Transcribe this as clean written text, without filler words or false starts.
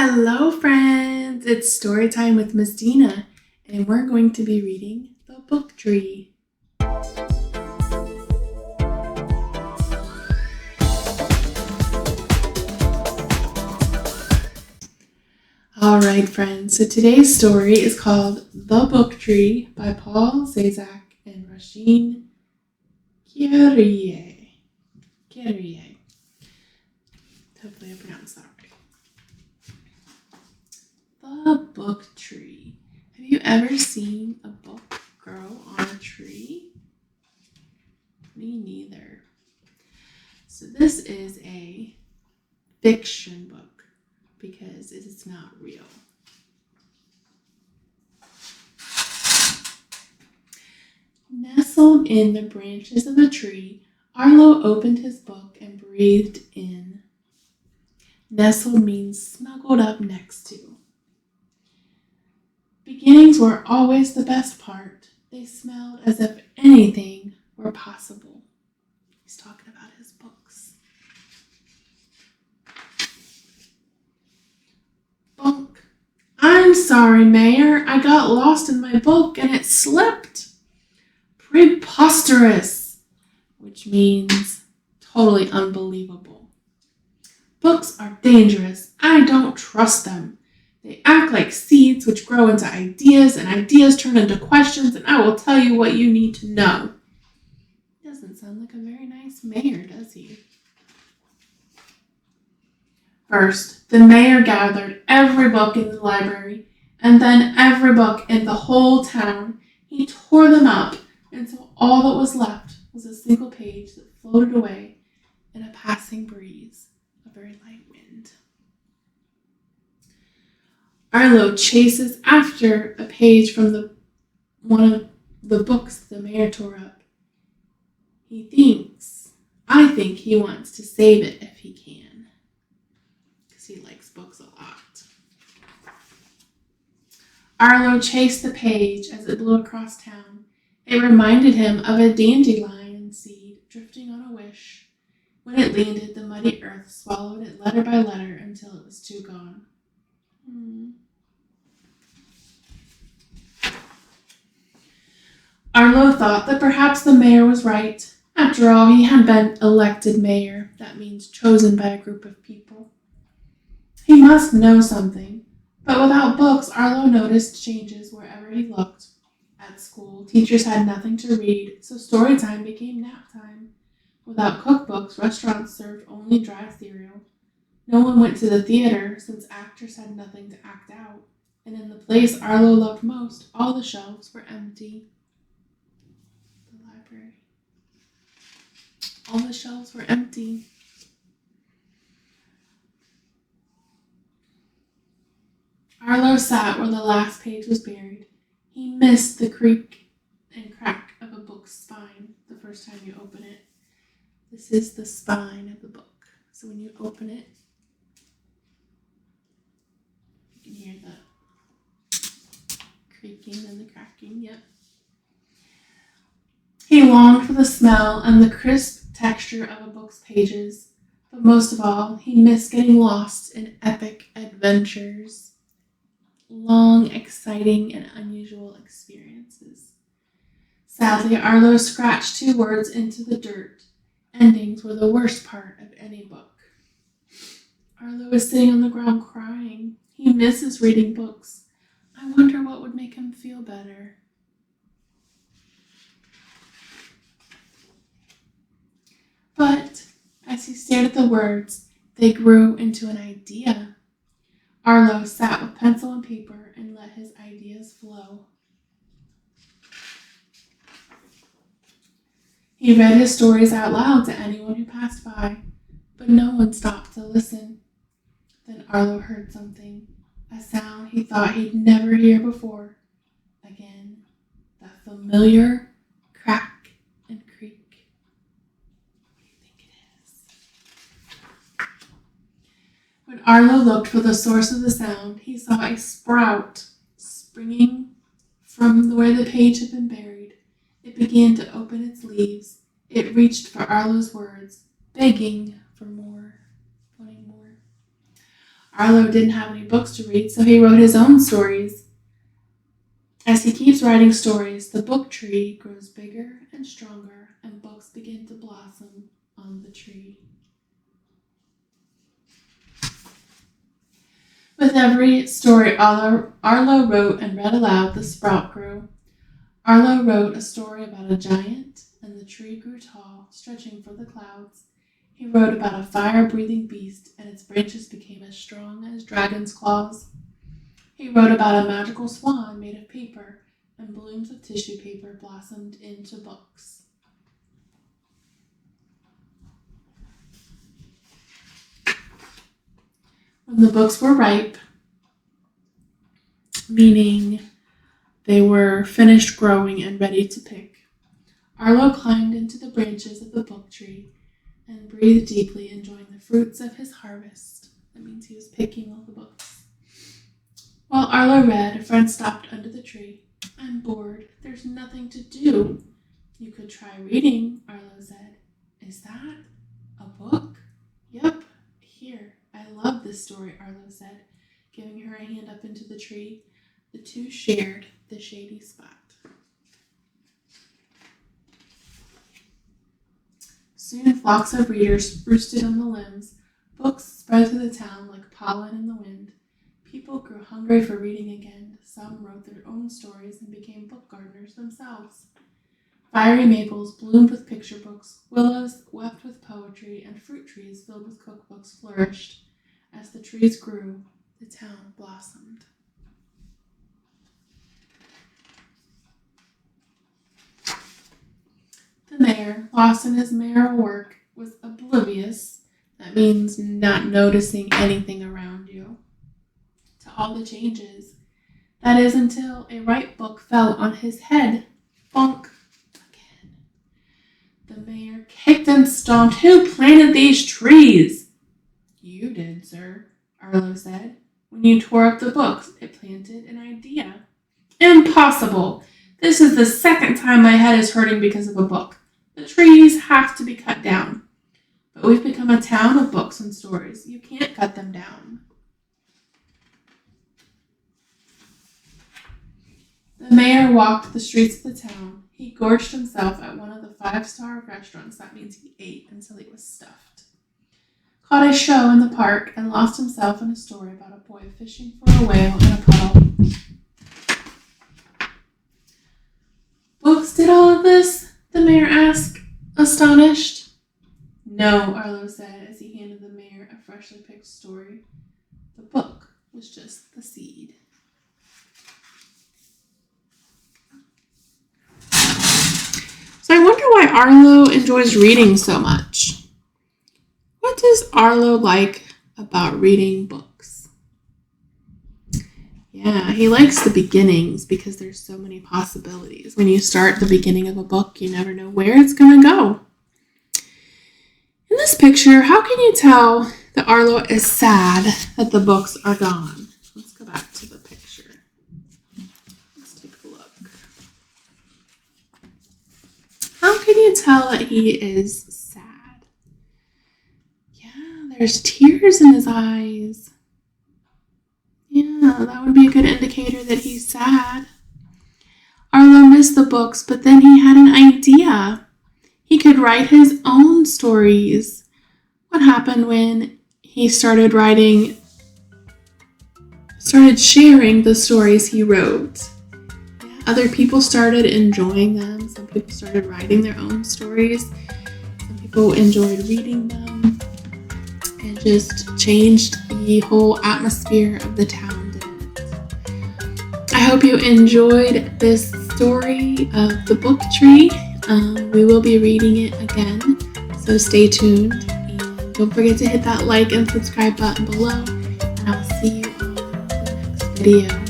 Hello, friends! It's story time with Miss Dina, and we're going to be reading The Book Tree. All right, friends, so today's story is called The Book Tree by Paul Zazak and Rasheen Kyrie. Hopefully I pronounced that right. The Book Tree. Have you ever seen a book grow on a tree? Me neither. So this is a fiction book because it is not real. Nestled in the branches of a tree, Arlo opened his book and breathed in. Nestled means snuggled up next to. Beginnings were always the best part. They smelled as if anything were possible. He's talking about his books. Bunk. I'm sorry, Mayor. I got lost in my book and it slipped. Preposterous, which means totally unbelievable. Books are dangerous. I don't trust them. They act like seeds which grow into ideas, and ideas turn into questions, and I will tell you what you need to know. Doesn't sound like a very nice mayor, does he? First, the mayor gathered every book in the library, and then every book in the whole town. He tore them up until all that was left was a single page that floated away in a passing breeze, a very light wind. Arlo chases after a page from one of the books the mayor tore up. I think he wants to save it if he can, because he likes books a lot. Arlo chased the page as it blew across town. It reminded him of a dandelion seed drifting on a wish. When it landed, the muddy earth swallowed it letter by letter until it was too gone. Arlo thought that perhaps the mayor was right. After all, he had been elected mayor. That means chosen by a group of people. He must know something. But without books, Arlo noticed changes wherever he looked. At school, teachers had nothing to read, so story time became nap time. Without cookbooks, restaurants served only dry cereal. No one went to the theater since actors had nothing to act out. And in the place Arlo loved most, all the shelves were empty. The library. All the shelves were empty. Arlo sat where the last page was buried. He missed the creak and crack of a book's spine the first time you open it. This is the spine of the book. So when you open it, you can hear the creaking and the cracking. Yep. He longed for the smell and the crisp texture of a book's pages, but most of all, he missed getting lost in epic adventures. Long, exciting, and unusual experiences. Sadly, Arlo scratched 2 words into the dirt. Endings were the worst part of any book. Arlo is sitting on the ground crying. He misses reading books. I wonder what would make him feel better. But as he stared at the words, they grew into an idea. Arlo sat with pencil and paper and let his ideas flow. He read his stories out loud to anyone who passed by, but no one stopped to listen. Then Arlo heard something, a sound he thought he'd never hear before. Again, that familiar crack and creak. What do you think it is? When Arlo looked for the source of the sound, he saw a sprout springing from where the page had been buried. It began to open its leaves. It reached for Arlo's words, begging for more, wanting more. Arlo didn't have any books to read, so he wrote his own stories. As he keeps writing stories, the book tree grows bigger and stronger, and books begin to blossom on the tree. With every story Arlo wrote and read aloud, the sprout grew. Arlo wrote a story about a giant, and the tree grew tall, stretching for the clouds. He wrote about a fire-breathing beast, and its branches became as strong as dragons' claws. He wrote about a magical swan made of paper, and blooms of tissue paper blossomed into books. When the books were ripe, meaning they were finished growing and ready to pick, Arlo climbed into the branches of the book tree and breathed deeply, enjoying the fruits of his harvest. That means he was picking all the books. While Arlo read, a friend stopped under the tree. "I'm bored. There's nothing to do." "You could try reading," Arlo said. "Is that a book?" "Yep. Here. I love this story," Arlo said, giving her a hand up into the tree. The two shared the shady spot. Soon flocks of readers roosted on the limbs. Books spread through the town like pollen in the wind. People grew hungry for reading again. Some wrote their own stories and became book gardeners themselves. Fiery maples bloomed with picture books, willows wept with poetry, and fruit trees filled with cookbooks flourished. As the trees grew, the town blossomed. The mayor, lost in his mayoral work, was oblivious. That means not noticing anything around you, to all the changes. That is until a ripe book fell on his head. Bonk. Again. The mayor kicked and stomped. "Who planted these trees?" "You did, sir," Arlo said. "When you tore up the books, it planted an idea." "Impossible! This is the second time my head is hurting because of a book. The trees have to be cut down." "But we've become a town of books and stories. You can't cut them down." The mayor walked the streets of the town. He gorged himself at one of the 5-star restaurants. That means he ate until he was stuffed. Caught a show in the park and lost himself in a story about a boy fishing for a whale in a puddle. "Books did all of this?" the mayor asked, astonished. "No," Arlo said as he handed the mayor a freshly picked story. "The book was just the seed." So I wonder why Arlo enjoys reading so much. What does Arlo like about reading books? Yeah, he likes the beginnings because there's so many possibilities. When you start the beginning of a book, you never know where it's going to go. In this picture, how can you tell that Arlo is sad that the books are gone? Let's go back to the picture. Let's take a look. How can you tell that he is sad? Yeah, there's tears in his eyes. Yeah, that would be a good indicator that he's sad. Arlo missed the books, but then he had an idea. He could write his own stories. What happened when he started sharing the stories he wrote? Yeah, other people started enjoying them. Some people started writing their own stories. Some people enjoyed reading them. It just changed the whole atmosphere of the town, didn't it? I hope you enjoyed this story of the book tree. We will be reading it again, so stay tuned. And don't forget to hit that like and subscribe button below, and I'll see you on the next video.